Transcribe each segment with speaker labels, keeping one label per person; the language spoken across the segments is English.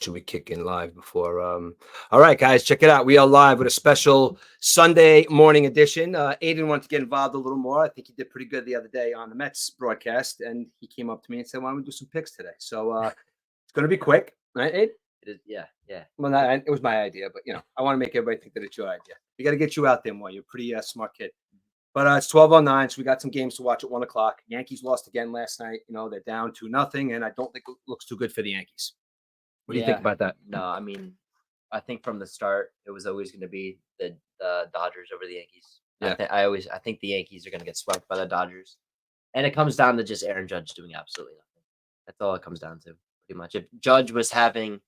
Speaker 1: Should we kick in live before? All right, guys, check it out. We are live with a special Sunday morning edition. Aidan wanted to get involved a little more. I think he did pretty good the other day on the Mets broadcast, and he came up to me and said, "Why don't we do some picks today?" So it's going to be quick, right, Aid?
Speaker 2: It is, yeah.
Speaker 1: Well, it was my idea, but I want to make everybody think that it's your idea. We got to get you out there more. You're a pretty smart kid. But it's 12:09, so we got some games to watch at 1:00. Yankees lost again last night. They're down 2-0, and I don't think it looks too good for the Yankees. What do you think about that?
Speaker 2: No, I mean, I think from the start it was always going to be the Dodgers over the Yankees.
Speaker 1: Yeah.
Speaker 2: I think the Yankees are going to get swept by the Dodgers, and it comes down to just Aaron Judge doing absolutely nothing. That's all it comes down to, pretty much. If Judge was having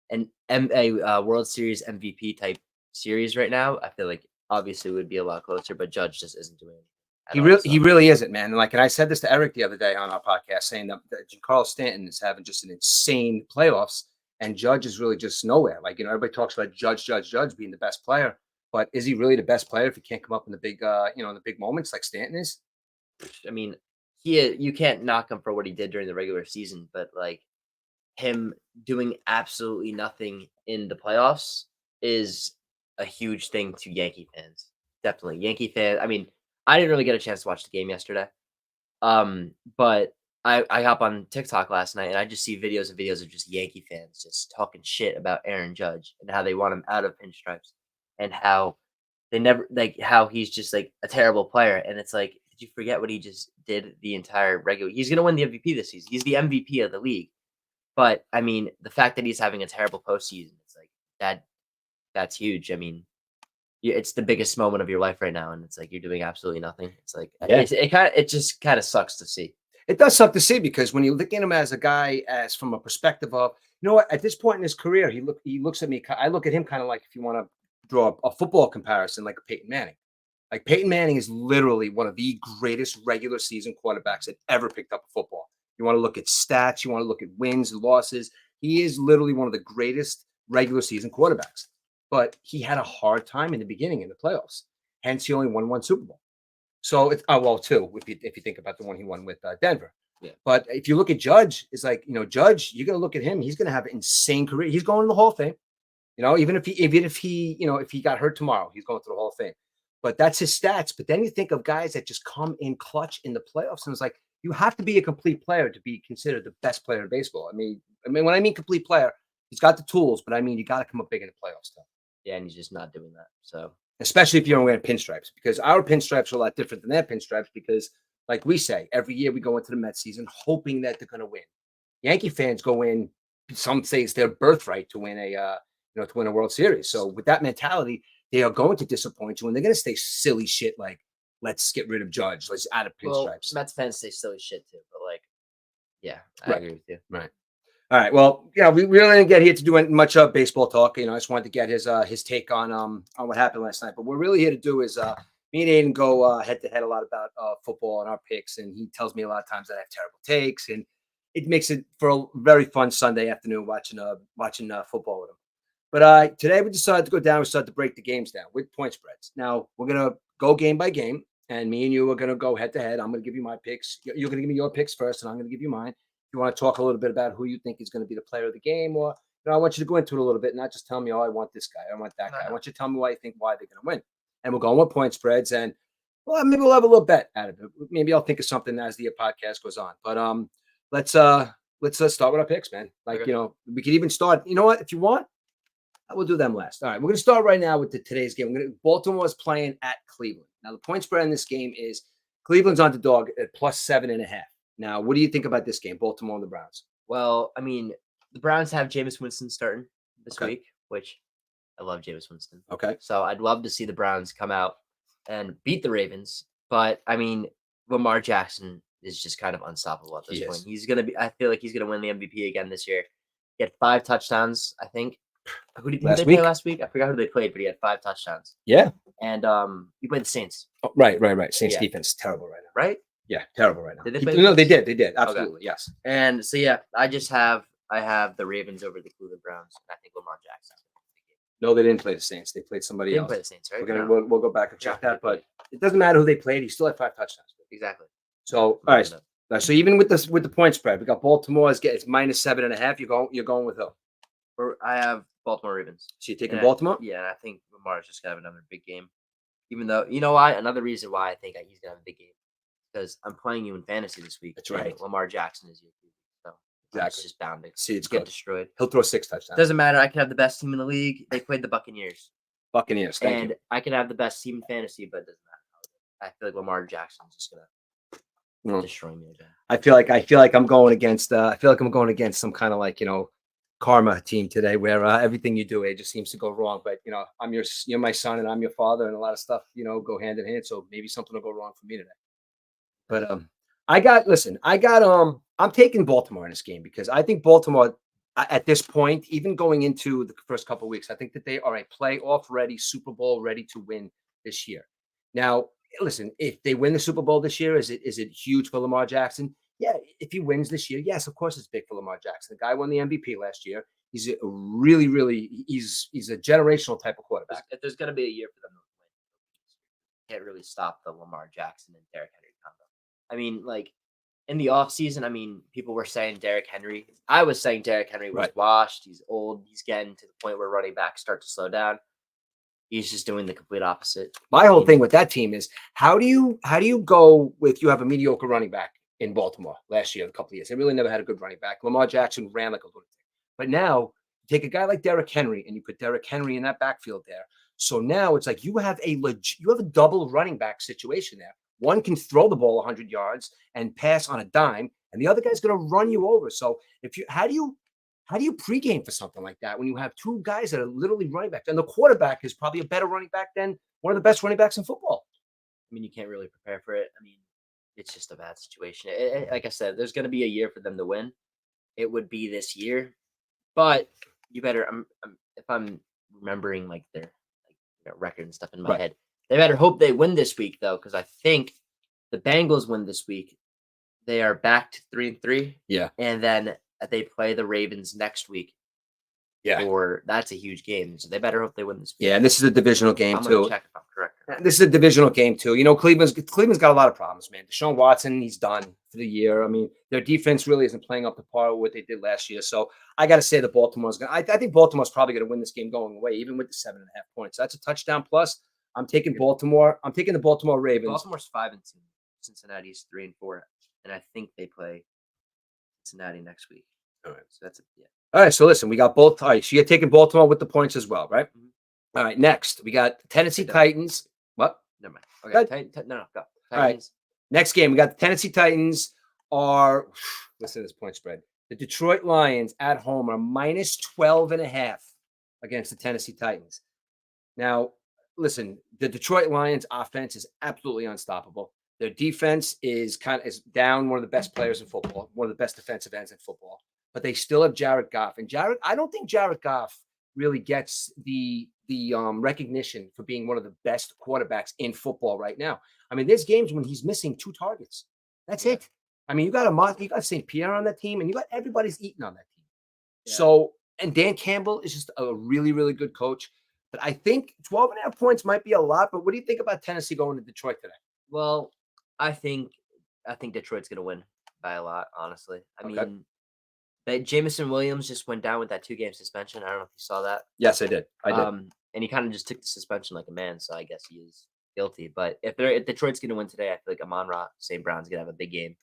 Speaker 2: a World Series MVP type series right now, I feel like obviously it would be a lot closer. But Judge just isn't doing it.
Speaker 1: He really isn't, man. And I said this to Eric the other day on our podcast, saying that Giancarlo Stanton is having just an insane playoffs, and Judge is really just nowhere. Everybody talks about Judge being the best player, but is he really the best player if he can't come up in the big, in the big moments like Stanton is?
Speaker 2: I mean, you can't knock him for what he did during the regular season, but like him doing absolutely nothing in the playoffs is a huge thing to Yankee fans. Definitely, Yankee fans. I mean, I didn't really get a chance to watch the game yesterday. But I hop on TikTok last night and I just see videos of just Yankee fans just talking shit about Aaron Judge and how they want him out of pinstripes and how they never how he's just like a terrible player. And it's like, did you forget what he just did the entire regular? He's gonna win the MVP this season. He's the MVP of the league. But I mean, the fact that he's having a terrible postseason, it's like that's huge. I mean, it's the biggest moment of your life right now, and it's like you're doing absolutely nothing. It's like it just kind of sucks to see.
Speaker 1: It does suck to see because when you look at him as a guy, as from a perspective of, what, at this point in his career, he looks at me. I look at him kind of like, if you want to draw a football comparison, like Peyton Manning. Like Peyton Manning is literally one of the greatest regular season quarterbacks that ever picked up a football. You want to look at stats, you want to look at wins and losses. He is literally one of the greatest regular season quarterbacks. But he had a hard time in the beginning in the playoffs. Hence, he only won one Super Bowl. So it's two if you think about the one he won with Denver.
Speaker 2: Yeah.
Speaker 1: But if you look at Judge, it's like Judge. You're gonna look at him. He's gonna have an insane career. He's going to the Hall of Fame. Even if he got hurt tomorrow, he's going to the Hall of Fame. But that's his stats. But then you think of guys that just come in clutch in the playoffs, and it's like you have to be a complete player to be considered the best player in baseball. I mean, when I mean complete player, he's got the tools, but I mean you got to come up big in the playoffs, though.
Speaker 2: Yeah, and he's just not doing that. So,
Speaker 1: especially if you're wearing pinstripes, because our pinstripes are a lot different than their pinstripes. Because, like we say, every year we go into the Mets season hoping that they're going to win. Yankee fans go in. Some say it's their birthright to win a World Series. So with that mentality, they are going to disappoint you, and they're going to say silly shit like, "Let's get rid of Judge. Let's add a pinstripes."
Speaker 2: Mets fans say silly shit too, but I agree with you.
Speaker 1: Right. All right. Well, we really didn't get here to do much baseball talk. I just wanted to get his take on what happened last night. But what we're really here to do is me and Aidan go head to head a lot about football and our picks, and he tells me a lot of times that I have terrible takes, and it makes it for a very fun Sunday afternoon watching football with him. But today we decided to go down. We started to break the games down with point spreads. Now we're gonna go game by game, and me and you are gonna go head to head. I'm gonna give you my picks. You're gonna give me your picks first, and I'm gonna give you mine. You want to talk a little bit about who you think is going to be the player of the game, or I want you to go into it a little bit, not just tell me, I want this guy, I want that guy. I want you to tell me why they're going to win. And we'll go on with point spreads, and maybe we'll have a little bet out of it. Maybe I'll think of something as the podcast goes on. But let's start with our picks, man. We could even start. You know what? If you want, we'll do them last. All right, we're going to start right now with today's game. Baltimore is playing at Cleveland. Now the point spread in this game is Cleveland's underdog at +7.5. Now, what do you think about this game, Baltimore and the Browns?
Speaker 2: Well, I mean, the Browns have Jameis Winston starting this week, which I love Jameis Winston.
Speaker 1: Okay.
Speaker 2: So I'd love to see the Browns come out and beat the Ravens. But, I mean, Lamar Jackson is just kind of unstoppable at this point. He's going to be – I feel like he's going to win the MVP again this year. He had 5 touchdowns, I think. Who did they play last week? I forgot who they played, but he had 5 touchdowns.
Speaker 1: Yeah.
Speaker 2: And he played the Saints.
Speaker 1: Oh, right. Saints defense is terrible right now.
Speaker 2: Right?
Speaker 1: Yeah, terrible right now.
Speaker 2: Did they play
Speaker 1: No, they did. Absolutely, okay. Yes.
Speaker 2: And so I have the Ravens over the Cleveland Browns, and I think Lamar Jackson.
Speaker 1: No, they didn't play the Saints. They played somebody else.
Speaker 2: They didn't play the Saints, right?
Speaker 1: We'll go back and check that, but it doesn't matter who they played. He still had 5 touchdowns.
Speaker 2: Exactly.
Speaker 1: So all right. So even with the point spread, we got Baltimore is -7.5. You're going with who?
Speaker 2: I have Baltimore Ravens.
Speaker 1: So you're taking
Speaker 2: And
Speaker 1: Baltimore?
Speaker 2: yeah, and I think Lamar's just gonna have another big game. Even though you know why? Another reason why I think he's gonna have a big game because I'm playing you in fantasy this week.
Speaker 1: That's
Speaker 2: and
Speaker 1: right.
Speaker 2: Lamar Jackson is your QB, so I'm
Speaker 1: Exactly.
Speaker 2: just bound to
Speaker 1: See, it's
Speaker 2: get
Speaker 1: good.
Speaker 2: destroyed.
Speaker 1: He'll throw 6 touchdowns.
Speaker 2: Doesn't matter. I can have the best team in the league. They played the Buccaneers,
Speaker 1: Buccaneers. Thank
Speaker 2: and
Speaker 1: you.
Speaker 2: I can have the best team in fantasy, but it doesn't matter. I feel like Lamar Jackson's just gonna
Speaker 1: Mm.
Speaker 2: destroy me again.
Speaker 1: I feel like I'm going against some kind of like, karma team today where everything you do, it just seems to go wrong. But you're my son and I'm your father, and a lot of stuff, go hand in hand. So maybe something will go wrong for me today. But I'm taking Baltimore in this game because I think Baltimore at this point, even going into the first couple of weeks, I think that they are a playoff ready, Super Bowl ready to win this year. Now, listen, if they win the Super Bowl this year, is it huge for Lamar Jackson? Yeah, if he wins this year, yes, of course it's big for Lamar Jackson. The guy won the MVP last year. He's a really, really he's a generational type of quarterback.
Speaker 2: If there's gonna be a year for them to win, can't really stop the Lamar Jackson and Derrick Henry combo. I mean, like in the offseason, I mean, people were saying Derrick Henry. I was saying Derrick Henry was
Speaker 1: Right.
Speaker 2: washed. He's old. He's getting to the point where running backs start to slow down. He's just doing the complete opposite.
Speaker 1: My whole thing with that team is how do you go with you have a mediocre running back in Baltimore last year, a couple of years. They really never had a good running back. Lamar Jackson ran like a lunatic. But now you take a guy like Derrick Henry and you put Derrick Henry in that backfield there. So now it's like you have a double running back situation there. One can throw the ball 100 yards and pass on a dime, and the other guy's going to run you over. So how do you pregame for something like that when you have two guys that are literally running backs, and the quarterback is probably a better running back than one of the best running backs in football?
Speaker 2: I mean, you can't really prepare for it. I mean, it's just a bad situation. Like I said, there's going to be a year for them to win. It would be this year, but you better. If I'm remembering like their record and stuff in my
Speaker 1: Right.
Speaker 2: head, they better hope they win this week though, because I think the Bengals win this week. They are back to 3-3.
Speaker 1: Yeah.
Speaker 2: And then they play the Ravens next week.
Speaker 1: Yeah.
Speaker 2: Or that's a huge game. So they better hope they win this week.
Speaker 1: Yeah, and this is a divisional game
Speaker 2: I'm gonna
Speaker 1: too.
Speaker 2: check if I'm correct. or not.
Speaker 1: This is a divisional game too. Cleveland's got a lot of problems, man. Deshaun Watson, he's done for the year. I mean, their defense really isn't playing up to par with what they did last year. So I got to say that Baltimore's going. I think Baltimore's probably going to win this game going away, even with the 7.5 points. That's a touchdown plus. I'm taking Baltimore. I'm taking the Baltimore Ravens.
Speaker 2: Baltimore's 5-2. Cincinnati's 3-4, and I think they play Cincinnati next week.
Speaker 1: All right.
Speaker 2: So that's yeah.
Speaker 1: All right. So listen, we got both. All right. So you're taking Baltimore with the points as well, right?
Speaker 2: Mhm.
Speaker 1: All right. Next, we got the Tennessee
Speaker 2: Good.
Speaker 1: Titans. What?
Speaker 2: Never mind.
Speaker 1: Go
Speaker 2: Okay. No, go.
Speaker 1: All right.
Speaker 2: Titans.
Speaker 1: Next game, we got the Tennessee Titans are, listen to this point spread. The Detroit Lions at home are minus 12.5 against the Tennessee Titans. Now, listen, the Detroit Lions offense is absolutely unstoppable. Their defense is down, one of the best players in football, one of the best defensive ends in football. But they still have Jared Goff. And I don't think Jared Goff really gets the recognition for being one of the best quarterbacks in football right now. I mean, there's games when he's missing 2 targets. That's it. I mean, you got St. Pierre on that team, and you got everybody's eating on that team.
Speaker 2: Yeah.
Speaker 1: So, and Dan Campbell is just a really, really good coach. But I think 12.5 points might be a lot. But what do you think about Tennessee going to Detroit today?
Speaker 2: Well, I think Detroit's gonna win by a lot. Honestly, I
Speaker 1: Okay.
Speaker 2: mean, Jameson Williams just went down with that 2-game suspension. I don't know if you saw that.
Speaker 1: Yes, I did. I did.
Speaker 2: And he kind of just took the suspension like a man. So I guess he is guilty. But if Detroit's gonna win today, I feel like Amon-Ra St. Brown's gonna have a big game.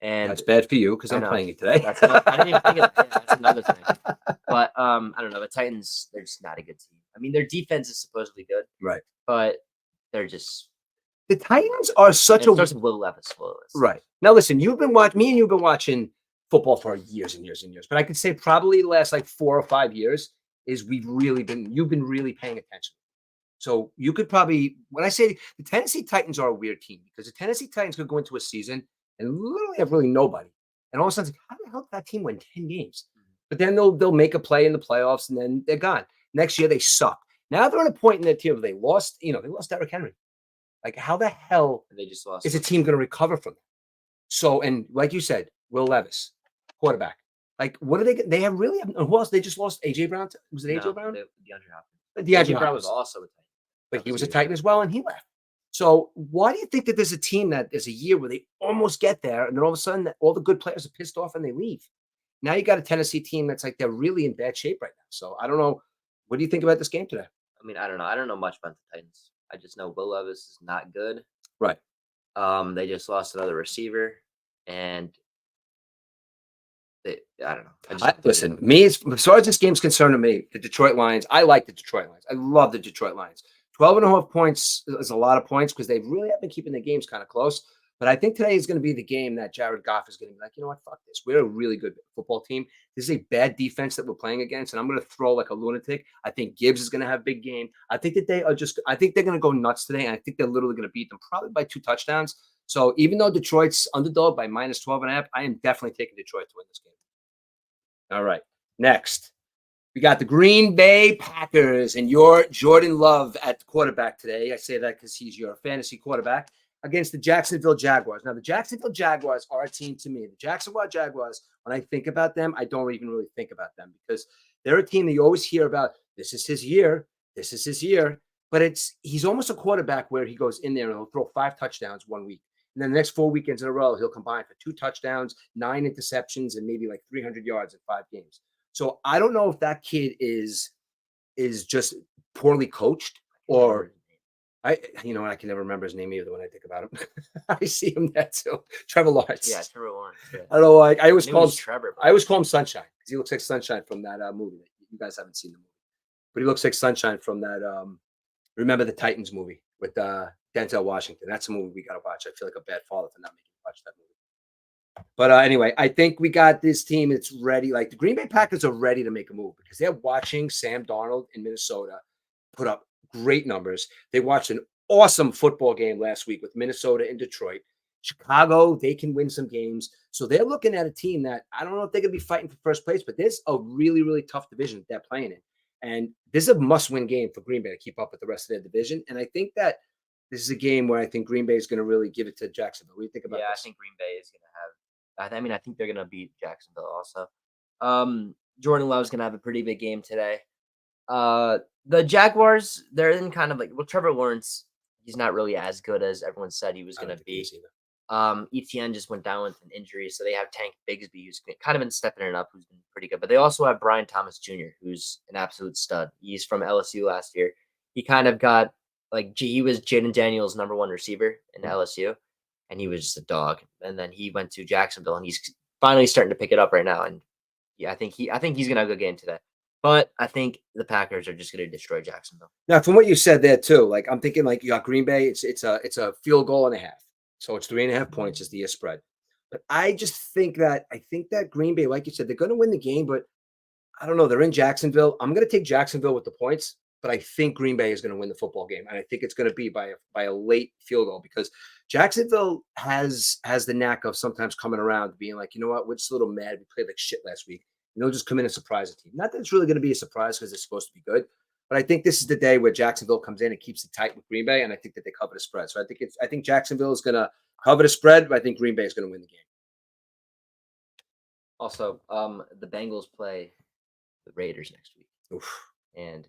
Speaker 2: And
Speaker 1: That's bad for you because
Speaker 2: I
Speaker 1: I'm
Speaker 2: know.
Speaker 1: playing it today.
Speaker 2: I didn't even think of that. Yeah, that's another thing. But I don't know. The Titans, they're just not a good team. I mean, their defense is supposedly good,
Speaker 1: Right.
Speaker 2: but they're just.
Speaker 1: The Titans are such
Speaker 2: It starts with Will Levis.
Speaker 1: right. Now, listen, me and you've been watching football for years and years and years, but I could say probably the last like 4 or 5 years is you've been really paying attention. So you could probably, when I say the Tennessee Titans are a weird team because the Tennessee Titans could go into a season and literally have really nobody. And all of a sudden, how the hell did that team win 10 games? But then they'll make a play in the playoffs and then they're gone. Next year they suck. Now they're at a point in their team where they lost Derrick Henry. Like, how the hell
Speaker 2: They just lost.
Speaker 1: is a team going to recover from that? So, and like you said, Will Levis, quarterback. Like, what do they have really? Who else? They just lost AJ Brown. Was it AJ Brown?
Speaker 2: DeAndre Hopkins.
Speaker 1: DeAndre
Speaker 2: Brown
Speaker 1: Hopkins.
Speaker 2: was also a Titan.
Speaker 1: But he was a Titan as well, and he left. So why do you think that there's a team that there's a year where they almost get there, and then all of a sudden all the good players are pissed off and they leave? now you got a Tennessee team that's like they're really in bad shape right now. So I don't know. What do you think about this game today?
Speaker 2: I mean, I don't know. I don't know much about the Titans. I just know Will Levis is not good.
Speaker 1: Right.
Speaker 2: They just lost another receiver, and I don't know. I just don't think
Speaker 1: Listen, me as far as this game's concerned to me, the Detroit Lions, I like the Detroit Lions. I love the Detroit Lions. 12.5 points is a lot of points because they really have been keeping the games kind of close. But I think today is going to be the game that Jared Goff is going to be like, you know what, fuck this. We're a really good football team. This is a bad defense that we're playing against, and I'm going to throw like a lunatic. I think Gibbs is going to have a big game. I think that I think they're going to go nuts today, and I think they're literally going to beat them probably by 2 touchdowns. So even though Detroit's underdog by minus 12.5, I am definitely taking Detroit to win this game. All right. Next, we got the Green Bay Packers and your Jordan Love at quarterback today. I say that because he's your fantasy quarterback against the Jacksonville Jaguars. Now, the Jacksonville Jaguars are a team to me. The Jacksonville Jaguars, when I think about them, I don't even really think about them because they're a team that you always hear about. This is his year. This is his year. But he's almost a quarterback where he goes in there and he'll throw 5 touchdowns one week. And then the next 4 weekends in a row, he'll combine for 2 touchdowns, 9 interceptions, and maybe like 300 yards in 5 games. So I don't know if that kid is just poorly coached or I can never remember his name either when I think about him. I see him there too. Trevor Lawrence.
Speaker 2: Yeah, Trevor Lawrence. Yeah.
Speaker 1: I don't know why. I always call him
Speaker 2: Trevor.
Speaker 1: I always call him Sunshine because he looks like Sunshine from that movie. You guys haven't seen the movie, but he looks like Sunshine from that Remember the Titans movie with Denzel Washington. That's a movie we got to watch. I feel like a bad father for not making you watch that movie. But anyway, I think we got this team. It's ready. Like the Green Bay Packers are ready to make a move because they're watching Sam Darnold in Minnesota put up great numbers. They watched an awesome football game last week with Minnesota and Detroit. Chicago, they can win some games. So they're looking at a team that I don't know if they're going to be fighting for first place, but there's a really, really tough division that they're playing in. And this is a must-win game for Green Bay to keep up with the rest of their division. And I think that this is a game where I think Green Bay is going to really give it to Jacksonville. What do you think about this?
Speaker 2: Yeah, I think Green Bay is going to have. I mean, I think they're going to beat Jacksonville also. Jordan Love's going to have a pretty big game today. The Jaguars, they're in kind of like, well, Trevor Lawrence, he's not really as good as everyone said he was going to be. ETN just went down with an injury, so they have Tank Bigsby, who's kind of been stepping it up, who's been pretty good. But they also have Brian Thomas Jr., who's an absolute stud. He's from LSU last year. He kind of got he was Jaden Daniels' #1 receiver in LSU, and he was just a dog. And then he went to Jacksonville, and he's finally starting to pick it up right now. And yeah, I think he's gonna have a good game today. But I think the Packers are just gonna destroy Jacksonville.
Speaker 1: Now, from what you said there too, like I'm thinking, like you got Green Bay, it's a field goal and a half, so it's 3.5 points is the spread. But I think that Green Bay, like you said, they're going to win the game, but I don't know. They're in Jacksonville. I'm going to take Jacksonville with the points, but I think Green Bay is going to win the football game, and I think it's going to be by a late field goal because Jacksonville has the knack of sometimes coming around being like, you know what, we're just a little mad. We played like shit last week. And they'll just come in and surprise the team. Not that it's really going to be a surprise because it's supposed to be good, but I think this is the day where Jacksonville comes in and keeps it tight with Green Bay, and I think that they cover the spread. So I think Jacksonville is going to cover the spread, but I think Green Bay is going to win the game.
Speaker 2: Also, the Bengals play the Raiders next week.
Speaker 1: Oof.
Speaker 2: And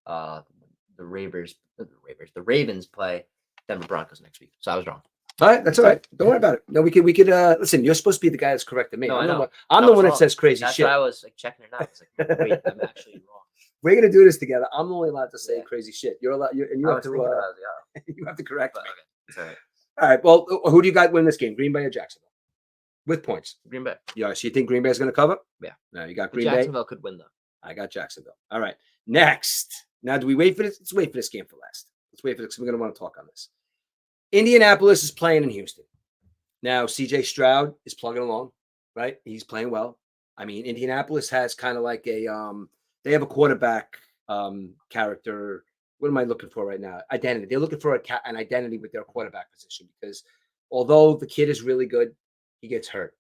Speaker 2: the Ravens play Denver Broncos next week. So I was wrong.
Speaker 1: All right, that's all right. Don't worry about it. No, we could listen. You're supposed to be the guy that's correcting me.
Speaker 2: No,
Speaker 1: I'm the one that says crazy
Speaker 2: that's
Speaker 1: shit.
Speaker 2: Why I was like checking it out. I was like, wait, I'm actually wrong.
Speaker 1: We're gonna do this together. I'm only allowed to say crazy shit. You're allowed. You have to. You have to correct me.
Speaker 2: Okay. It's all right.
Speaker 1: All right. Well, who do you got win this game? Green Bay or Jacksonville? With points.
Speaker 2: Green Bay.
Speaker 1: Yeah. So you think Green Bay is going to cover?
Speaker 2: Yeah.
Speaker 1: No, you got Green Bay.
Speaker 2: Jacksonville could win though.
Speaker 1: I got Jacksonville. All right. Next. Now, do we wait for this? Let's wait for this game for last. Let's wait for this. We're going to want to talk on this. Indianapolis is playing in Houston. Now, CJ Stroud is plugging along, right? He's playing well. I mean, Indianapolis has kind of like they have a quarterback character. What am I looking for right now? Identity. They're looking for an identity with their quarterback position because although the kid is really good, he gets hurt.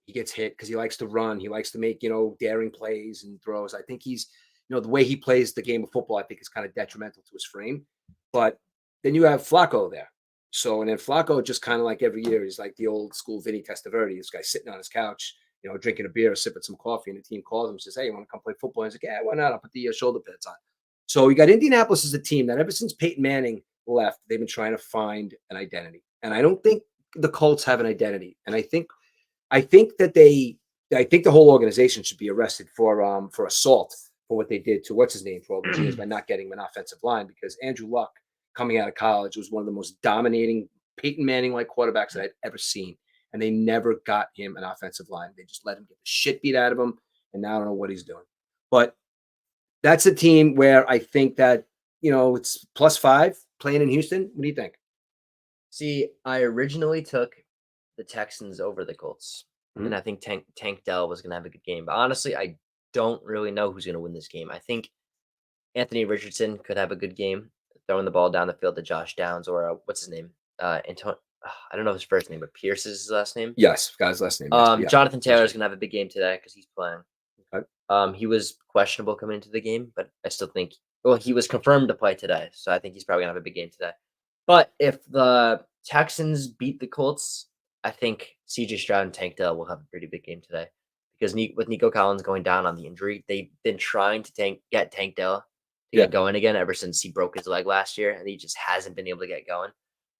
Speaker 1: He gets hit because he likes to run. He likes to make, daring plays and throws. I think he's, the way he plays the game of football, I think is kind of detrimental to his frame. But then you have Flacco there. So, and then Flacco just kind of like every year, he's like the old school Vinny Testaverde. This guy sitting on his couch, drinking a beer, sipping some coffee, and the team calls him and says, "Hey, you want to come play football?" And he's like, "Yeah, why not? I'll put the shoulder pads on." So you got Indianapolis as a team that ever since Peyton Manning left, they've been trying to find an identity. And I don't think the Colts have an identity. And I think that they I think the whole organization should be arrested for assault for what they did to what's his name for all those years by not getting him an offensive line because Andrew Luck coming out of college was one of the most dominating Peyton Manning like quarterbacks that I'd ever seen, and they never got him an offensive line. They just let him get the shit beat out of him, and now I don't know what he's doing. But that's a team where I think that it's +5 playing in Houston. What do you think?
Speaker 2: See, I originally took the Texans over the Colts,
Speaker 1: Mhm.
Speaker 2: and I think Tank Dell was gonna have a good game. But honestly, I don't really know who's gonna win this game. I think Anthony Richardson could have a good game throwing the ball down the field to Josh Downs or what's his name? I don't know his first name, but Pierce is his last name.
Speaker 1: Yes, guy's last name. Yes, yeah,
Speaker 2: Jonathan
Speaker 1: that's
Speaker 2: Taylor's
Speaker 1: right.
Speaker 2: gonna have a big game today because he's playing.
Speaker 1: Okay.
Speaker 2: He was questionable coming into the game, but I still think he was confirmed to play today, so I think he's probably gonna have a big game today. But if the Texans beat the Colts, I think CJ Stroud and Tank Dell will have a pretty big game today because with Nico Collins going down on the injury, they've been trying to get Tank Dell to
Speaker 1: Yeah.
Speaker 2: get going again ever since he broke his leg last year, and he just hasn't been able to get going.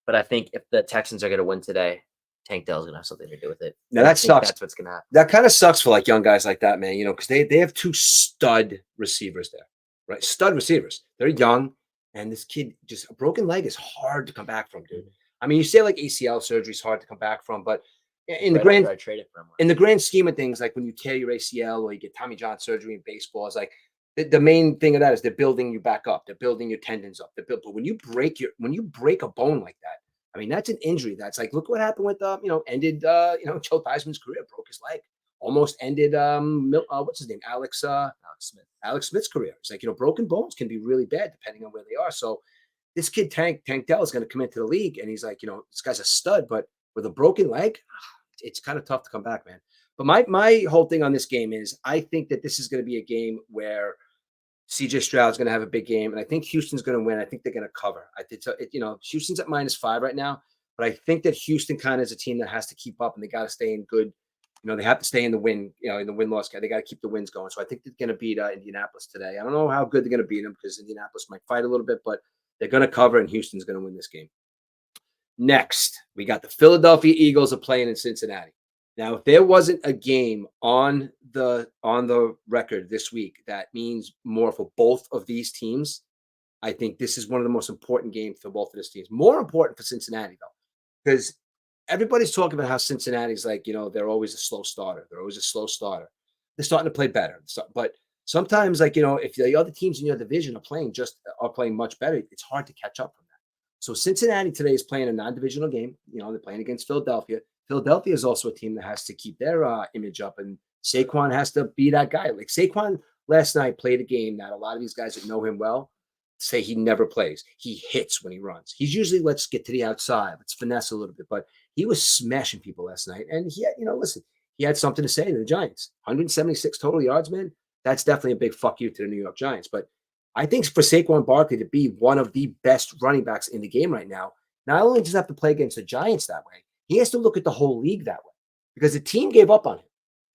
Speaker 2: But I think if the Texans are going to win today, Tank Dell's going to have something to do with it.
Speaker 1: Now
Speaker 2: And I
Speaker 1: that
Speaker 2: think
Speaker 1: sucks.
Speaker 2: that's what's going to happen.
Speaker 1: That kind of sucks for like young guys like that, man. Because they have two stud receivers there, right? Stud receivers. They're young, and this kid just a broken leg is hard to come back from, dude.
Speaker 2: Mhm.
Speaker 1: I mean, you say like ACL surgery is hard to come back from, but in the
Speaker 2: Right after
Speaker 1: grand
Speaker 2: I traded for him.
Speaker 1: in the grand scheme of things, like when you tear your ACL or you get Tommy John surgery in baseball, it's like the main thing of that is they're building you back up. They're building your tendons up. But when you break a bone like that, I mean, that's an injury. That's like, look what happened with, ended, Joe Theismann's career, broke his leg, almost ended, what's his name? Alex Smith's career. It's like, broken bones can be really bad depending on where they are. So this kid, Tank Dell, is going to come into the league and he's like, this guy's a stud, but with a broken leg, it's kind of tough to come back, man. But my whole thing on this game is I think that this is going to be a game where CJ Stroud's going to have a big game, and I think Houston's going to win. I think they're going to cover. I think Houston's at -5 right now, but I think that Houston kind of is a team that has to keep up, and they got to stay in good. They have to stay in the win. In the win loss, they got to keep the wins going. So I think they're going to beat Indianapolis today. I don't know how good they're going to beat them because Indianapolis might fight a little bit, but they're going to cover, and Houston's going to win this game. Next, we got the Philadelphia Eagles are playing in Cincinnati. Now, if there wasn't a game on the record this week that means more for both of these teams, I think this is one of the most important games for both of these teams. More important for Cincinnati, though, because everybody's talking about how Cincinnati's like, they're always a slow starter. They're always a slow starter. They're starting to play better. But sometimes, like, if the other teams in your division are playing much better, it's hard to catch up from that. So Cincinnati today is playing a non-divisional game. They're playing against Philadelphia. Philadelphia is also a team that has to keep their image up, and Saquon has to be that guy. Like Saquon last night played a game that a lot of these guys that know him well say he never plays. He hits when he runs. He's usually let's get to the outside, let's finesse a little bit, but he was smashing people last night. And he had, listen, he had something to say to the Giants. 176 total yards, man. That's definitely a big fuck you to the New York Giants. But I think for Saquon Barkley to be one of the best running backs in the game right now, not only does he have to play against the Giants that way, he has to look at the whole league that way because the team gave up on him.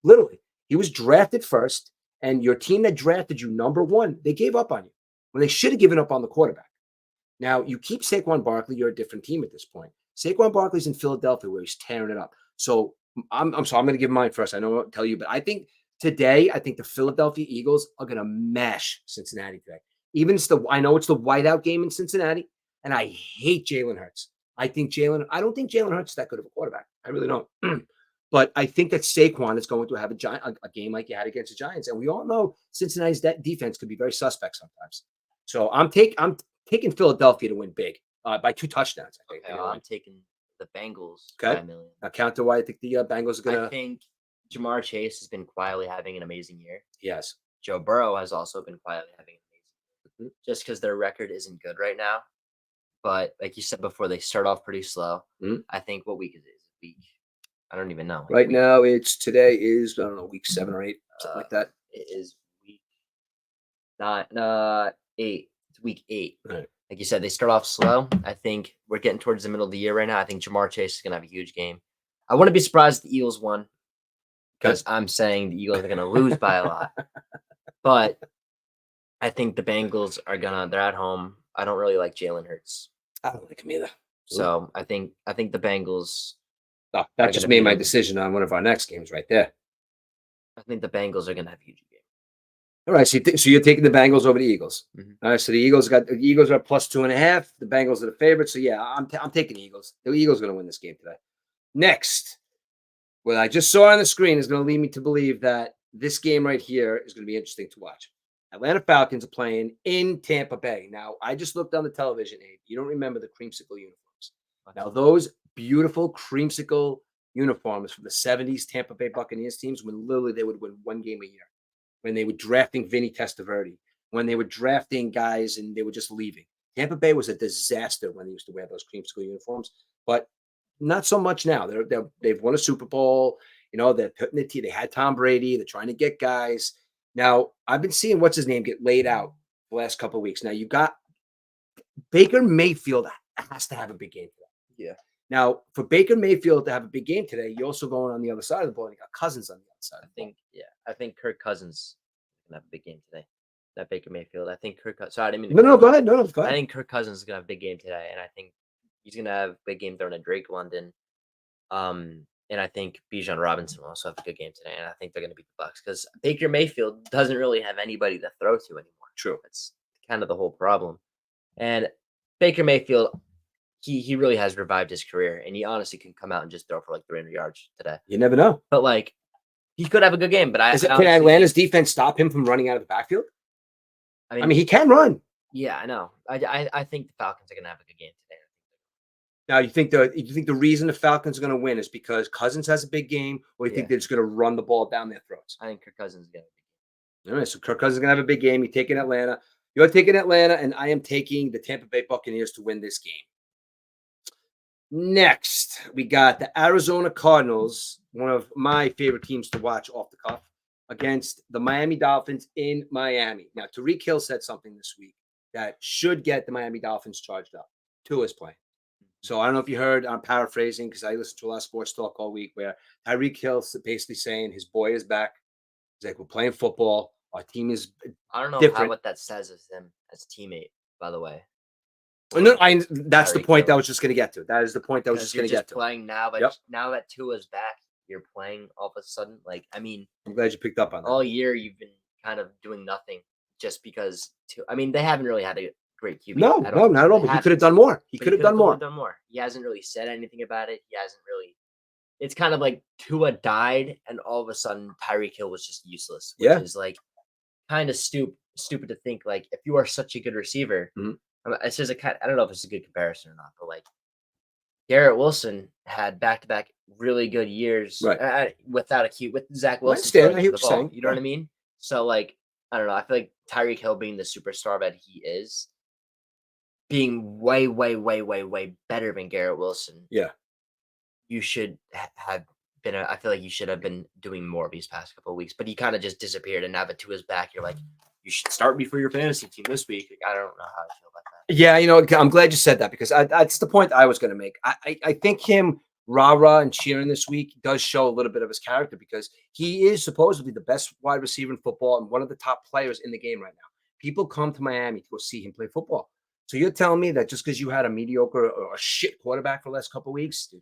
Speaker 1: Literally, he was drafted first, and your team that drafted you number one, they gave up on you when they should have given up on the quarterback. Now, you keep Saquon Barkley, you're a different team at this point. Saquon Barkley's in Philadelphia where he's tearing it up. So I'm sorry, I'm going to give mine first. I know I'll tell you, but I think today, I think the Philadelphia Eagles are going to mash Cincinnati today. I know it's the whiteout game in Cincinnati, and I hate Jalen Hurts. I don't think Jalen Hurts is that good of a quarterback. I really don't. But I think that Saquon is going to have a game like you had against the Giants. And we all know Cincinnati's defense could be very suspect sometimes. So I'm taking Philadelphia to win big by 2 touchdowns. I think.
Speaker 2: Okay, I'm taking the Bengals
Speaker 1: Okay.
Speaker 2: by a million.
Speaker 1: Now counter why I think the Bengals are going to.
Speaker 2: I think Jamar Chase has been quietly having an amazing year.
Speaker 1: Yes.
Speaker 2: Joe Burrow has also been quietly having an amazing year.
Speaker 1: Mhm.
Speaker 2: Just because their record isn't good right now. But like you said before, they start off pretty slow.
Speaker 1: Mhm.
Speaker 2: I think what week is it? Week? I don't even know.
Speaker 1: Right now, today is, I don't know, week 7 or 8, something like that.
Speaker 2: It is week 8. It's week 8.
Speaker 1: Right.
Speaker 2: Like you said, they start off slow. I think we're getting towards the middle of the year right now. I think Jamar Chase is going to have a huge game. I wouldn't be surprised if the Eagles won because I'm saying the Eagles are going to lose by a lot. But I think the Bengals they're at home. I don't really like Jalen Hurts.
Speaker 1: I don't like him either.
Speaker 2: So I think the Bengals.
Speaker 1: Oh, that just made my decision on one of our next games right there.
Speaker 2: I think the Bengals are gonna have a huge game.
Speaker 1: All right, so you're taking the Bengals over the Eagles.
Speaker 2: Mhm.
Speaker 1: All right, so the Eagles are plus 2.5. The Bengals are the favorites. So yeah, I'm taking the Eagles. The Eagles are going to win this game today. Next, what I just saw on the screen is going to lead me to believe that this game right here is going to be interesting to watch. Atlanta Falcons are playing in Tampa Bay. Now, I just looked on the television, Abe. You don't remember the creamsicle uniforms. Now, those beautiful creamsicle uniforms from the 70s Tampa Bay Buccaneers teams, when literally they would win one game a year, when they were drafting Vinny Testaverde, when they were drafting guys and they were just leaving. Tampa Bay was a disaster when they used to wear those creamsicle uniforms, but not so much now. They've won a Super Bowl. You know, they're putting the team. They had Tom Brady. They're trying to get guys. Now, I've been seeing what's his name get laid out the last couple of weeks. Now, you got Baker Mayfield has to have a big game today.
Speaker 2: Yeah.
Speaker 1: Now, for Baker Mayfield to have a big game today, you're also going on the other side of the ball. And you got Cousins on the other side.
Speaker 2: I think Kirk Cousins is gonna have a big game today. That Baker Mayfield. I think sorry, I didn't mean to
Speaker 1: No,
Speaker 2: cut
Speaker 1: no,
Speaker 2: you
Speaker 1: go
Speaker 2: off.
Speaker 1: ahead. No, go
Speaker 2: I
Speaker 1: ahead.
Speaker 2: think Kirk Cousins is gonna have a big game today, and I think he's gonna have a big game throwing at Drake London. And I think Bijan Robinson will also have a good game today, and I think they're gonna beat the Bucks because Baker Mayfield doesn't really have anybody to throw to anymore.
Speaker 1: True.
Speaker 2: That's kind of the whole problem. And Baker Mayfield, he really has revived his career, and he honestly can come out and just throw for like 300 yards today.
Speaker 1: You never know.
Speaker 2: But like, he could have a good game. But
Speaker 1: Can
Speaker 2: honestly
Speaker 1: Atlanta's
Speaker 2: think,
Speaker 1: defense stop him from running out of the backfield?
Speaker 2: I
Speaker 1: I
Speaker 2: mean,
Speaker 1: he can run.
Speaker 2: yeah, I know. I think the Falcons are gonna have a good game today.
Speaker 1: Now, you think the reason the Falcons are going to win is because Cousins has a big game, or you think they're just going to run the ball down their throats?
Speaker 2: I think Kirk Cousins is gonna.
Speaker 1: All right, so Kirk Cousins is going to have a big game. You're taking Atlanta. You're taking Atlanta, and I am taking the Tampa Bay Buccaneers to win this game. Next, we got the Arizona Cardinals, one of my favorite teams to watch off the cuff, against the Miami Dolphins in Miami. Now, Tyreek Hill said something this week that should get the Miami Dolphins charged up. Tua's playing. So I don't know if you heard, I'm paraphrasing because I listened to a lot of sports talk all week where Tyreek Hill basically saying his boy is back. He's like, we're playing football. Our team is
Speaker 2: I don't know
Speaker 1: different.
Speaker 2: what that says as him as a teammate, by the way.
Speaker 1: No, that's the
Speaker 2: Tyreek
Speaker 1: point
Speaker 2: Hill.
Speaker 1: I was just going to get to. That is the point I was just going to get to.
Speaker 2: Playing now, but
Speaker 1: Yep.
Speaker 2: now that Tua's back, you're playing all of a sudden. Like, I mean,
Speaker 1: I'm glad you picked up on that.
Speaker 2: all year you've been kind of doing nothing just because. I mean, they haven't really had a great QB.
Speaker 1: No, not at all. But he could have done more. He could have done more.
Speaker 2: He hasn't really said anything about it. He hasn't really. It's kind of like Tua died, and all of a sudden Tyreek Hill was just useless. Which is like kind of stupid to think. Like, if you are such a good receiver, it's just I don't know if it's a good comparison or not, but like Garrett Wilson had back-to-back really good years,
Speaker 1: right?
Speaker 2: Without with Zach Wilson.
Speaker 1: I hear what you're saying.
Speaker 2: You know what I mean? So like, I don't know. I feel like Tyreek Hill being the superstar that he is, being way better than Garrett Wilson.
Speaker 1: Yeah.
Speaker 2: You should have been. I feel like you should have been doing more these past couple of weeks, but he kind of just disappeared. And now that Tua's back, you're like, you should start me for your fantasy team this week. Like, I don't know how I feel about that.
Speaker 1: Yeah, I'm glad you said that because that's the point I was going to make. I think him rah-rah and cheering this week does show a little bit of his character because he is supposedly the best wide receiver in football and one of the top players in the game right now. People come to Miami to go see him play football. So you're telling me that just because you had a mediocre or a shit quarterback for the last couple of weeks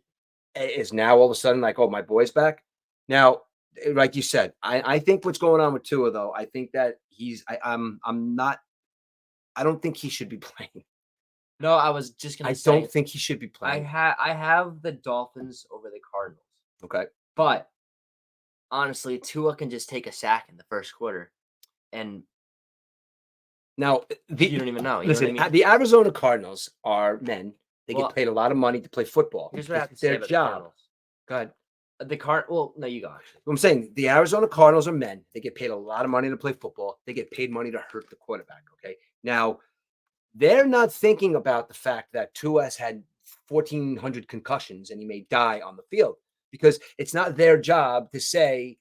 Speaker 1: is now all of a sudden like, oh, my boy's back? Now, like you said, I think what's going on with Tua, though, I think that I don't think he should be playing.
Speaker 2: No, I was just gonna say.
Speaker 1: I don't think he should be playing.
Speaker 2: I have the Dolphins over the Cardinals.
Speaker 1: Okay.
Speaker 2: But honestly, Tua can just take a sack in the first quarter. And
Speaker 1: now
Speaker 2: you don't even know.
Speaker 1: Listen, the Arizona Cardinals are men. They get paid a lot of money to play football.
Speaker 2: Here's what I have to say about the Cardinals.
Speaker 1: Go ahead.
Speaker 2: Well, no, you go.
Speaker 1: I'm saying the Arizona Cardinals are men. They get paid a lot of money to play football. They get paid money to hurt the quarterback. Okay. Now, they're not thinking about the fact that Tua has had 1,400 concussions and he may die on the field because it's not their job to say,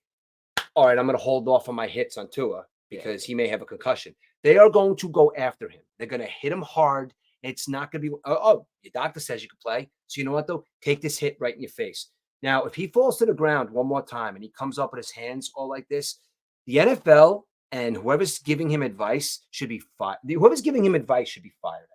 Speaker 1: all right, I'm going to hold off on my hits on Tua because he may have a concussion. They are going to go after him. They're going to hit him hard. It's not going to be, oh, your doctor says you can play. So you know what, though? Take this hit right in your face. Now, if he falls to the ground one more time and he comes up with his hands all like this, the NFL and whoever's giving him advice should be fired. Whoever's giving him advice should be fired.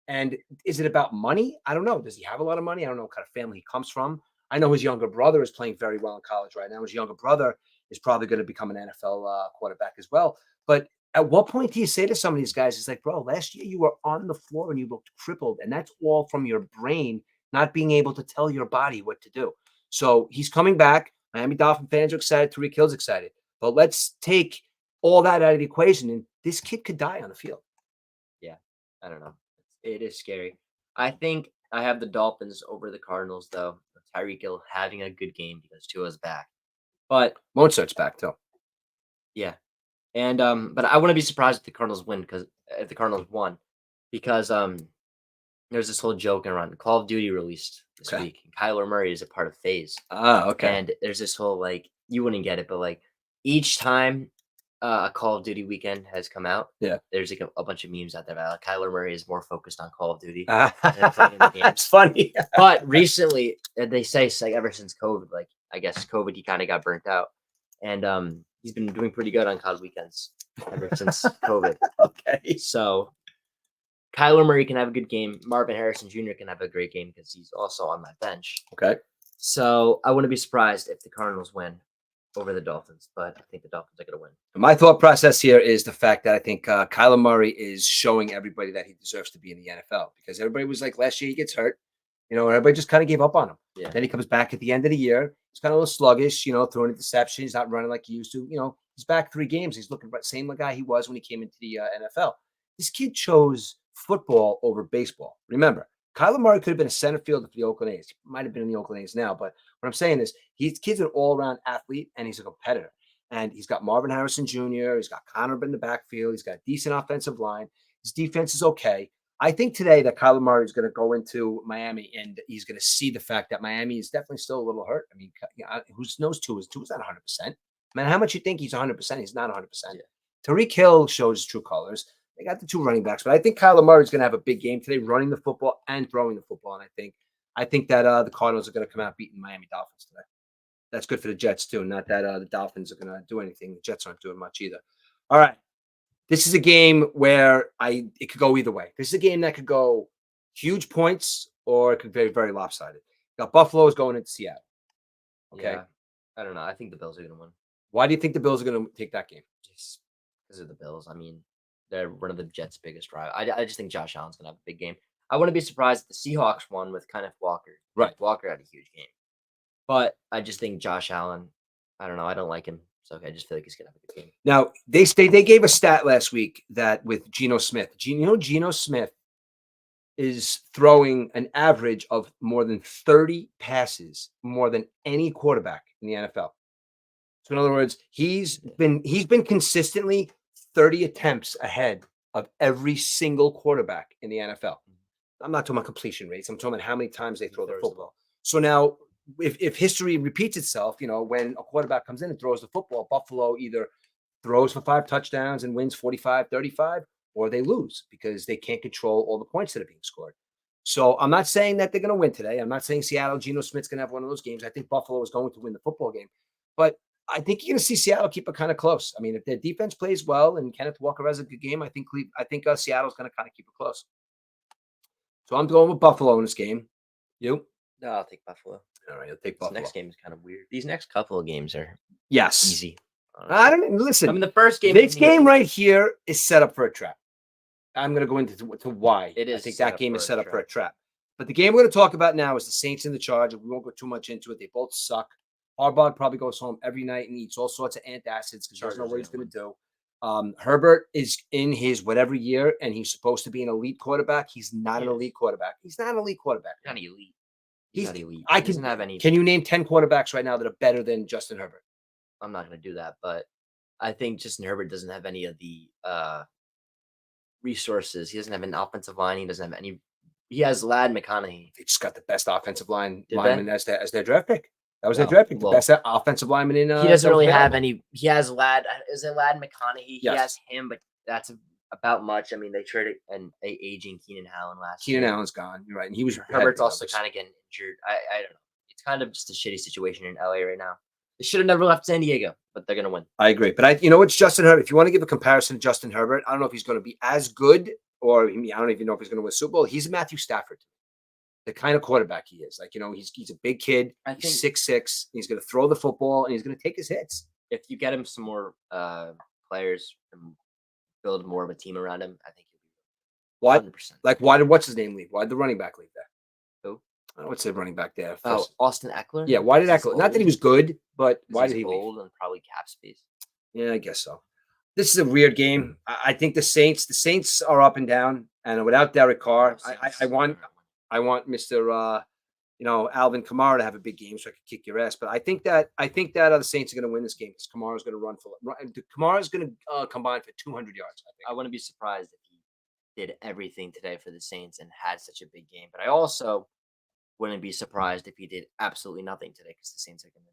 Speaker 1: And is it about money? I don't know. Does he have a lot of money? I don't know what kind of family he comes from. I know his younger brother is playing very well in college right now. His younger brother is probably going to become an NFL quarterback as well. But at what point do you say to some of these guys, it's like, bro, last year you were on the floor and you looked crippled, and that's all from your brain not being able to tell your body what to do. So he's coming back. Miami Dolphin fans are excited. Tariq Hill's excited. But let's take all that out of the equation, and this kid could die on the field.
Speaker 2: Yeah, I don't know. It is scary. I think I have the Dolphins over the Cardinals, though. Tyreek Hill having a good game because Tua's back. But
Speaker 1: Mozart's back too.
Speaker 2: yeah, and but I wouldn't be surprised if the Cardinals win because if the Cardinals won, because there's this whole joke around Call of Duty released this
Speaker 1: Okay.
Speaker 2: week. And Kyler Murray is a part of Phase,
Speaker 1: Ah, okay.
Speaker 2: and there's this whole like you wouldn't get it, but like each time a Call of Duty weekend has come out,
Speaker 1: Yeah.
Speaker 2: there's like a bunch of memes out there about Kyler Murray is more focused on Call of Duty than playing the games.
Speaker 1: That's funny.
Speaker 2: But recently, they say like ever since COVID, like I guess COVID, he kind of got burnt out, and he's been doing pretty good on COD weekends ever since COVID.
Speaker 1: Okay.
Speaker 2: So Kyler Murray can have a good game. Marvin Harrison Jr. can have a great game because he's also on my bench.
Speaker 1: Okay.
Speaker 2: So I wouldn't be surprised if the Cardinals win over the Dolphins, but I think the Dolphins are going to win.
Speaker 1: My thought process here is the fact that I think Kyler Murray is showing everybody that he deserves to be in the NFL, because everybody was like, last year he gets hurt, everybody just kind of gave up on him.
Speaker 2: Yeah.
Speaker 1: Then he comes back at the end of the year. He's kind of a little sluggish, throwing interceptions. He's not running like he used to. He's back 3 games. He's looking the same guy he was when he came into the NFL. This kid chose football over baseball. Remember, Kyler Murray could have been a center fielder for the Oakland A's. He might have been in the Oakland A's now, but what I'm saying is kid's an all-around athlete, and he's a competitor. And he's got Marvin Harrison Jr., he's got Connor in the backfield, he's got a decent offensive line. His defense is okay. I think today that Kyler Murray is going to go into Miami, and he's going to see the fact that Miami is definitely still a little hurt. I mean, who knows Tua's not 100%. I mean, how much you think he's 100%? He's not 100%.
Speaker 2: Yeah.
Speaker 1: Tariq Hill shows his true colors. They got the 2 running backs, but I think Kyler Murray is going to have a big game today, running the football and throwing the football. And I think that the Cardinals are going to come out beating Miami Dolphins today. That's good for the Jets too. Not that the Dolphins are going to do anything. The Jets aren't doing much either. All right, this is a game where it could go either way. This is a game that could go huge points, or it could be very, very lopsided. Got Buffalo is going into Seattle. Okay,
Speaker 2: Yeah, I don't know. I think the Bills are going to win.
Speaker 1: Why do you think the Bills are going to take that game?
Speaker 2: Just because of the Bills. I mean, they're one of the Jets' biggest rivals. I just think Josh Allen's going to have a big game. I wouldn't be surprised if the Seahawks won with Kenneth Walker.
Speaker 1: Right.
Speaker 2: Walker had a huge game. But I just think Josh Allen, I don't know. I don't like him. So I just feel like he's going to have a good game.
Speaker 1: Now, they gave a stat last week that with Geno Smith. Geno Smith is throwing an average of more than 30 passes, more than any quarterback in the NFL. So in other words, he's been consistently 30 attempts ahead of every single quarterback in the NFL. I'm not talking about completion rates. I'm talking about how many times they throw the football. So now, if history repeats itself, when a quarterback comes in and throws the football, Buffalo either throws for 5 touchdowns and wins 45-35, or they lose because they can't control all the points that are being scored. So I'm not saying that they're going to win today. I'm not saying Seattle, Geno Smith's going to have one of those games. I think Buffalo is going to win the football game. But I think you're going to see Seattle keep it kind of close. I mean, if their defense plays well and Kenneth Walker has a good game, I think Seattle's going to kind of keep it close. So I'm going with Buffalo in this game. You?
Speaker 2: No, I'll take Buffalo.
Speaker 1: All right, I'll take
Speaker 2: This
Speaker 1: Buffalo.
Speaker 2: next game is kind of weird. These next couple of games are
Speaker 1: Yes.
Speaker 2: easy.
Speaker 1: I
Speaker 2: Honestly.
Speaker 1: don't listen.
Speaker 2: I mean, the first game.
Speaker 1: This game right here is set up for a trap. I'm going to go into why.
Speaker 2: It is
Speaker 1: I think
Speaker 2: set
Speaker 1: that
Speaker 2: up
Speaker 1: game
Speaker 2: for
Speaker 1: is
Speaker 2: a
Speaker 1: set up for a
Speaker 2: trap.
Speaker 1: trap. But the game we're going to talk about now is the Saints and the Chargers. We won't go too much into it. They both suck. Harbaugh probably goes home every night and eats all sorts of antacids because he doesn't know what he's going to do. Herbert is in his whatever year, and he's supposed to be an elite quarterback. He's not an elite quarterback. He's not an elite quarterback.
Speaker 2: Not elite. He's not elite.
Speaker 1: I
Speaker 2: He doesn't have any.
Speaker 1: Can you name 10 quarterbacks right now that are better than Justin Herbert?
Speaker 2: I'm not going to do that, but I think Justin Herbert doesn't have any of the resources. He doesn't have an offensive line. He doesn't have any. He has Lad McConaughey.
Speaker 1: They just got the best offensive lineman as their draft pick. That was their
Speaker 2: No,
Speaker 1: draft pick. The
Speaker 2: well,
Speaker 1: best offensive lineman in.
Speaker 2: He doesn't really have any. He has Lad. Is it Lad McConaughey? He
Speaker 1: Yes.
Speaker 2: has him, but that's about much. I mean, they traded an aging Keenan Allen last year.
Speaker 1: Keenan Allen's gone. You're right, and he was
Speaker 2: Herbert's also kind of getting injured. I don't know. It's kind of just a shitty situation in LA right now. They should have never left San Diego, but they're gonna win.
Speaker 1: I agree, but it's Justin Herbert. If you want to give a comparison to Justin Herbert, I don't know if he's going to be as good, or I don't even know if he's going to win a Super Bowl. He's Matthew Stafford, the kind of quarterback he is. Like he's a big kid. He's 6'6". He's going to throw the football and he's going to take his hits.
Speaker 2: if you get him some more players and build more of a team around him, I think he'll be
Speaker 1: Why?
Speaker 2: 100%.
Speaker 1: Like, why did what's his name leave? Why did the running back leave there?
Speaker 2: Who?
Speaker 1: What's the running back there?
Speaker 2: Oh,
Speaker 1: First,
Speaker 2: Austin Eckler.
Speaker 1: yeah. Why did
Speaker 2: 'Cause he's
Speaker 1: Eckler? Not that he
Speaker 2: old.
Speaker 1: was good, but
Speaker 2: 'Cause
Speaker 1: why
Speaker 2: he's
Speaker 1: did he leave?
Speaker 2: old and probably cap space.
Speaker 1: Yeah, I guess so. This is a weird game. I think the Saints are up and down, and without Derek Carr, I want Mister Alvin Kamara to have a big game so I could kick your ass. But I think that the Saints are going to win this game because Kamara's going to run for Kamara's going to combine for 200 yards. I think.
Speaker 2: I wouldn't be surprised if he did everything today for the Saints and had such a big game. But I also wouldn't be surprised if he did absolutely nothing today because the Saints are going to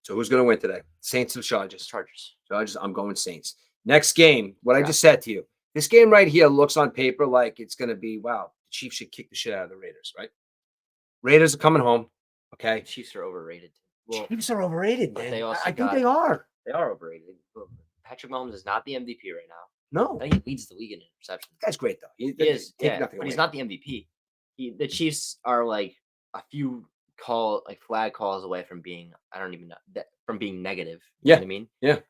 Speaker 1: So who's going to win today? Saints or Chargers?
Speaker 2: Chargers.
Speaker 1: Chargers. I'm going Saints. Next game. What I
Speaker 2: Yeah.
Speaker 1: just said to you. This game right here looks on paper like it's going to be wow. The Chiefs should kick the shit out of the Raiders, right? Raiders are coming home. Okay.
Speaker 2: The Chiefs are overrated. Well,
Speaker 1: Chiefs are overrated,
Speaker 2: but
Speaker 1: man.
Speaker 2: they also
Speaker 1: I think
Speaker 2: got-
Speaker 1: they are.
Speaker 2: they are overrated. Well, Patrick Mahomes is not the MVP right now.
Speaker 1: No,
Speaker 2: I think he leads the league in interceptions.
Speaker 1: guy's great though.
Speaker 2: He is,
Speaker 1: take
Speaker 2: yeah,
Speaker 1: nothing
Speaker 2: but
Speaker 1: away.
Speaker 2: he's not the MVP. The Chiefs are like a few flag calls away from being from being negative. You
Speaker 1: Yeah,
Speaker 2: know what I mean?
Speaker 1: yeah.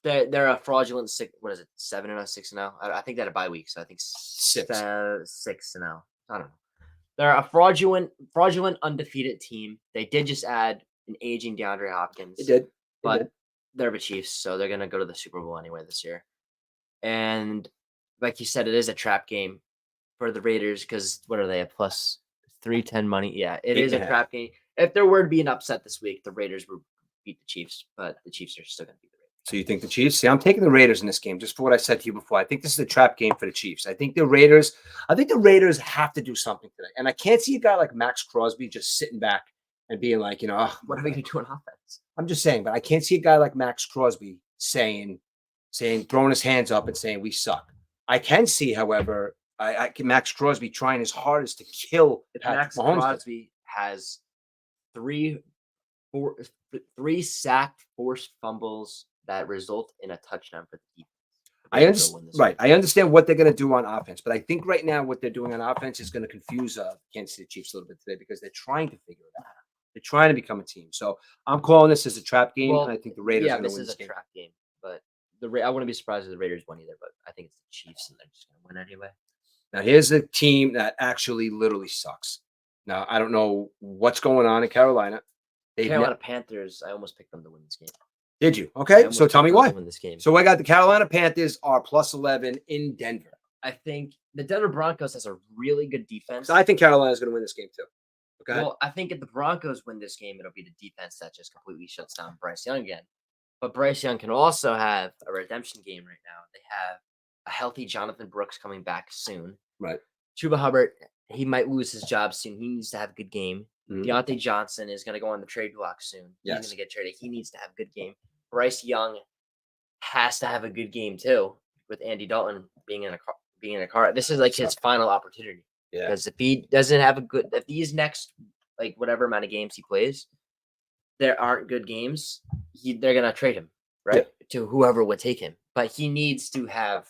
Speaker 2: They're a fraudulent 6-0, 6-0. I think they had a bye week, so I think 6-0. I don't know. They're a fraudulent undefeated team. They did just add an aging DeAndre Hopkins.
Speaker 1: It did.
Speaker 2: But they're the Chiefs, so they're gonna go to the Super Bowl anyway this year. And like you said, it is a trap game for the Raiders because what are they, a plus 310 money? Yeah, it is a
Speaker 1: 8.5.
Speaker 2: trap game. If there were to be an upset this week, the Raiders would beat the Chiefs, but the Chiefs are still gonna beat the Raiders.
Speaker 1: So you think the Chiefs? See, I'm taking the Raiders in this game just for what I said to you before. I think this is a trap game for the Chiefs. I think the Raiders have to do something today. And I can't see a guy like Max Crosby just sitting back and being like, "Oh,
Speaker 2: What are they gonna do on offense?"
Speaker 1: I'm just saying, but I can't see a guy like Max Crosby saying, throwing his hands up and saying we suck. I can see, however, Max Crosby trying his hardest to kill Patrick
Speaker 2: Max
Speaker 1: Mahomes.
Speaker 2: Crosby has three sacked forced fumbles that result in a touchdown for the defense.
Speaker 1: I understand, right? I understand what they're going to do on offense, but I think right now what they're doing on offense is going to confuse Kansas City Chiefs a little bit today because they're trying to figure it out. They're trying to become a team. So I'm calling this as a trap game, and I think the Raiders are going to win this game.
Speaker 2: Trap game, but I wouldn't be surprised if the Raiders won either. But I think it's the Chiefs, and they're just going to win anyway.
Speaker 1: Now here's a team that actually literally sucks. Now I don't know what's going on in Carolina.
Speaker 2: Carolina Panthers. I almost picked them to win this game.
Speaker 1: Did you? Okay, so tell me why.
Speaker 2: Win this game.
Speaker 1: So I got the Carolina Panthers are plus 11 in Denver.
Speaker 2: I think the Denver Broncos has a really good defense.
Speaker 1: So I think Carolina's going to win this game too. Okay.
Speaker 2: Well, I think if the Broncos win this game, it'll be the defense that just completely shuts down Bryce Young again. But Bryce Young can also have a redemption game right now. They have a healthy Jonathan Brooks coming back soon.
Speaker 1: Right.
Speaker 2: Chuba Hubbard, he might lose his job soon. He needs to have a good game.
Speaker 1: Mhm.
Speaker 2: Deontay Johnson is going to go on the trade block soon.
Speaker 1: Yes.
Speaker 2: He's going to get traded. He needs to have a good game. Bryce Young has to have a good game too, with Andy Dalton being in a car. This is like his final opportunity.
Speaker 1: Yeah.
Speaker 2: Because if he doesn't have if these next whatever amount of games he plays, there aren't good games, they're gonna trade him, right? Yeah. To whoever would take him. But he needs to have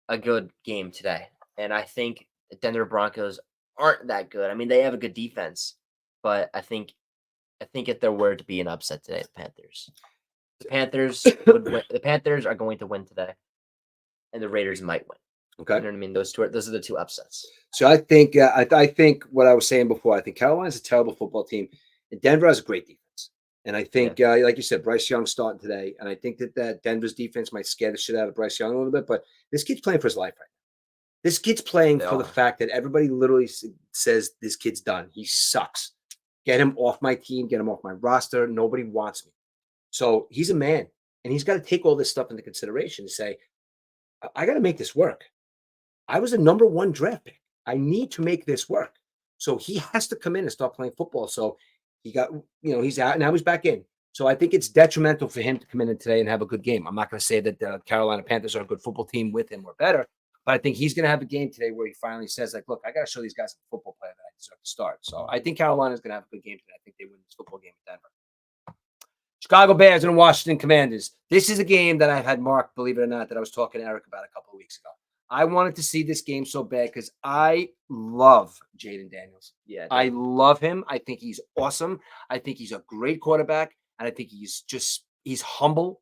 Speaker 2: a good game today. And I think the Denver Broncos aren't that good. I mean, they have a good defense, but I think if there were to be an upset today, the Panthers would win. The Panthers are going to win today, and the Raiders might win.
Speaker 1: Okay.
Speaker 2: You know what I mean? Those are the two upsets.
Speaker 1: So I think I think what I was saying before, I think Carolina's a terrible football team, and Denver has a great defense. And I think, like you said, Bryce Young's starting today, and I think that Denver's defense might scare the shit out of Bryce Young a little bit. But this kid's playing for his life right now. This kid's playing for the fact that everybody literally says this kid's done. He sucks. Get him off my team. Get him off my roster. Nobody wants me. So he's a man, and he's got to take all this stuff into consideration to say, I got to make this work. I was a number 1 draft pick. I need to make this work. So he has to come in and start playing football. So he got, he's out. Now he's back in. So I think it's detrimental for him to come in today and have a good game. I'm not going to say that the Carolina Panthers are a good football team with him or better, but I think he's going to have a game today where he finally says, like, look, I got to show these guys a football player that I deserve to start. So I think Carolina is going to have a good game today. I think they win this football game with Denver. Chicago Bears and Washington Commanders. This is a game that I've had marked, believe it or not, that I was talking to Eric about a couple of weeks ago. I wanted to see this game so bad because I love Jaden Daniels.
Speaker 2: Yeah,
Speaker 1: I love him. I think he's awesome. I think he's a great quarterback, and I think he's just He's humble.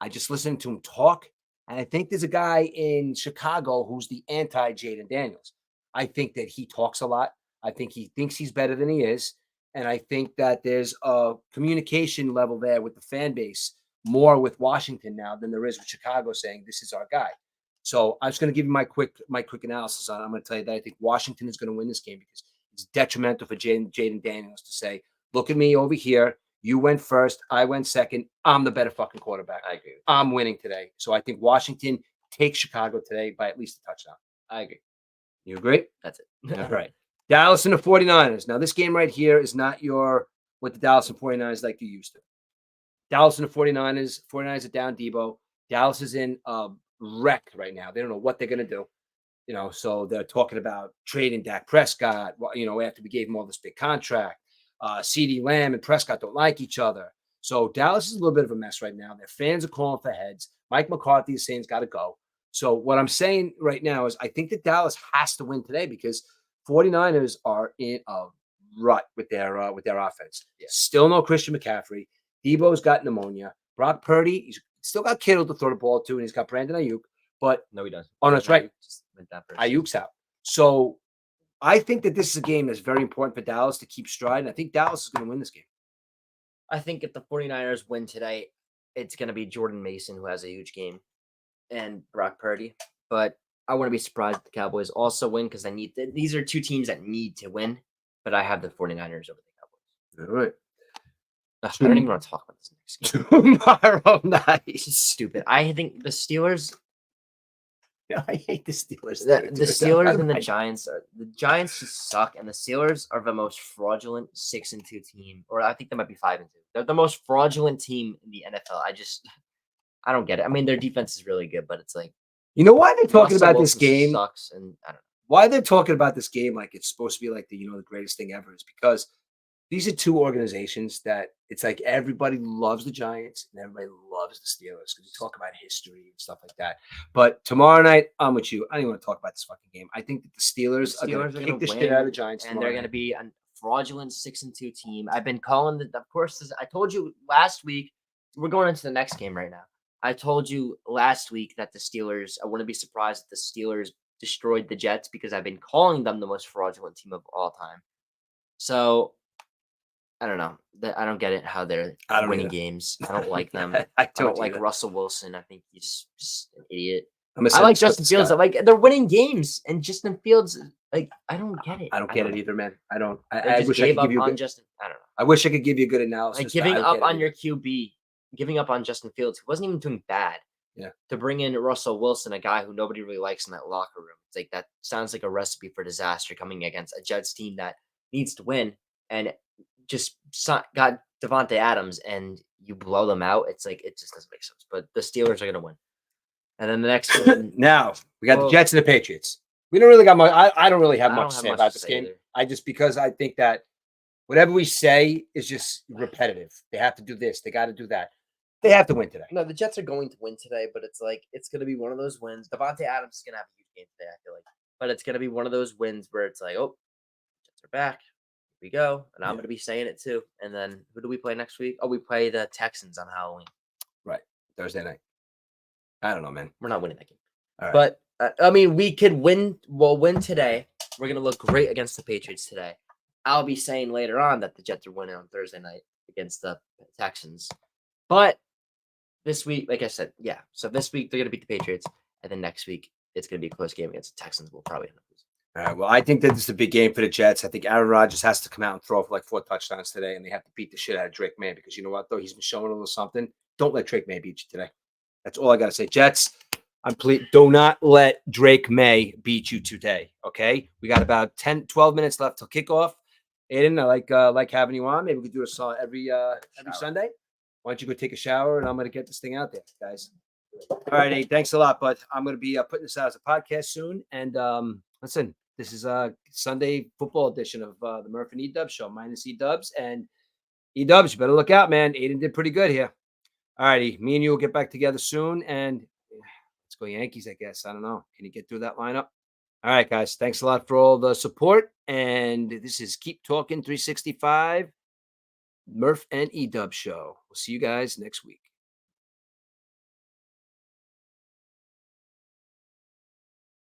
Speaker 1: I just listened to him talk. And I think there's a guy in Chicago who's the anti Jaden Daniels. I think that he talks a lot. I think he thinks he's better than he is. And I think that there's a communication level there with the fan base more with Washington now than there is with Chicago saying this is our guy. So I'm just going to give you my quick analysis on it. I'm going to tell you that I think Washington is going to win this game because it's detrimental for Jaden Daniels to say, look at me over here. You went first. I went second. I'm the better fucking quarterback.
Speaker 2: I agree.
Speaker 1: I'm winning today. So I think Washington takes Chicago today by at least a touchdown.
Speaker 2: I agree.
Speaker 1: You agree?
Speaker 2: That's it.
Speaker 1: All right. Dallas and the 49ers. Now, this game right here is not what the Dallas and 49ers like you used to. Dallas and the 49ers. 49ers are down Debo. Dallas is in a wreck right now. They don't know what they're going to do. So they're talking about trading Dak Prescott, after we gave him all this big contract. CD Lamb and Prescott don't like each other. So Dallas is a little bit of a mess right now. Their fans are calling for heads. Mike McCarthy is saying he's got to go. So what I'm saying right now is I think that Dallas has to win today because 49ers are in a rut with their offense.
Speaker 2: Yeah.
Speaker 1: Still no Christian McCaffrey. Debo's got pneumonia. Brock Purdy, he's still got Kittle to throw the ball to, and he's got Brandon Ayuk. But
Speaker 2: no, he doesn't.
Speaker 1: Oh, that's right.
Speaker 2: Just went that first.
Speaker 1: Ayuk's out. So I think that this is a game that's very important for Dallas to keep stride. And I think Dallas is going to win this game.
Speaker 2: I think if the 49ers win today, it's going to be Jordan Mason who has a huge game and Brock Purdy. But I wouldn't be surprised if the Cowboys also win because these are two teams that need to win. But I have the 49ers over the Cowboys.
Speaker 1: All right.
Speaker 2: I don't even want to talk about this next game.
Speaker 1: Tomorrow night.
Speaker 2: This is stupid. I think the Steelers.
Speaker 1: I hate the Steelers.
Speaker 2: The Steelers and the Giants just suck, and the Steelers are the most fraudulent 6-2 team, or I think they might be 5-2. They're the most fraudulent team in the NFL. I don't get it. I mean, their defense is really good, but it's like
Speaker 1: why they're talking
Speaker 2: Russell
Speaker 1: about this
Speaker 2: Wilson
Speaker 1: game?
Speaker 2: Sucks, and I don't know
Speaker 1: why they're talking about this game like it's supposed to be like the greatest thing ever is because these are two organizations that it's like everybody loves the Giants and everybody loves the Steelers because you talk about history and stuff like that. But tomorrow night, I'm with you. I don't even want to talk about this fucking game. I think that the Steelers are going to kick the shit out of the Giants
Speaker 2: and they're going to be a fraudulent 6-2 team. I've been calling it. Of course, I told you last week. We're going into the next game right now. I told you last week that the Steelers. I wouldn't be surprised if the Steelers destroyed the Jets because I've been calling them the most fraudulent team of all time. So. I don't know. I don't get it how they're winning games. I don't like them. I don't like Russell Wilson. I think he's just an idiot. I like Justin Fields. They're winning games, and Justin Fields, I don't get it.
Speaker 1: I don't get it either, man. I don't.
Speaker 2: I wish I could give you a good. I don't know.
Speaker 1: I wish I could give you a good analysis.
Speaker 2: Like giving up on your QB, giving up on Justin Fields, who wasn't even doing bad.
Speaker 1: Yeah.
Speaker 2: To bring in Russell Wilson, a guy who nobody really likes in that locker room. It's like that sounds like a recipe for disaster coming against a Jets team that needs to win and. Just got Devontae Adams and you blow them out. It's like it just doesn't make sense. But the Steelers are gonna win. And then the next one.
Speaker 1: Now we got the Jets and the Patriots. We don't really got much. I don't really have much to say about this game. Because I think that whatever we say is just repetitive. They have to do this. They got to do that. They have to win today.
Speaker 2: No, the Jets are going to win today, but it's like it's gonna be one of those wins. Devontae Adams is gonna have a huge game today. I feel like, but it's gonna be one of those wins where it's like, oh, Jets are back. We go, and I'm going to be saying it too. And then who do we play next week? Oh, we play the Texans on Halloween.
Speaker 1: Right. Thursday night. I don't know, man.
Speaker 2: We're not winning that game.
Speaker 1: All right.
Speaker 2: But, I mean, we could win. We'll win today. We're going to look great against the Patriots today. I'll be saying later on that the Jets are winning on Thursday night against the Texans. But this week, like I said, yeah. So this week, they're going to beat the Patriots. And then next week, it's going to be a close game against the Texans. We'll probably end up losing.
Speaker 1: All right. Well, I think that this is a big game for the Jets. I think Aaron Rodgers has to come out and throw for like 4 touchdowns today, and they have to beat the shit out of Drake May because you know what, though? He's been showing a little something. Don't let Drake May beat you today. That's all I got to say. Jets, do not let Drake May beat you today, okay? We got about 10, 12 minutes left till kickoff. Aidan, I like having you on. Maybe we could do a every Sunday. Why don't you go take a shower, and I'm going to get this thing out there, guys. All right, Aidan, thanks a lot, bud. I'm going to be putting this out as a podcast soon, and listen, this is a Sunday football edition of the Murph and E-Dubs show, minus E-Dubs. And E-Dubs, you better look out, man. Aidan did pretty good here. All righty. Me and you will get back together soon. And let's go Yankees, I guess. I don't know. Can you get through that lineup? All right, guys. Thanks a lot for all the support. And this is Keep Talking 365, Murph and E-Dubs show. We'll see you guys next week.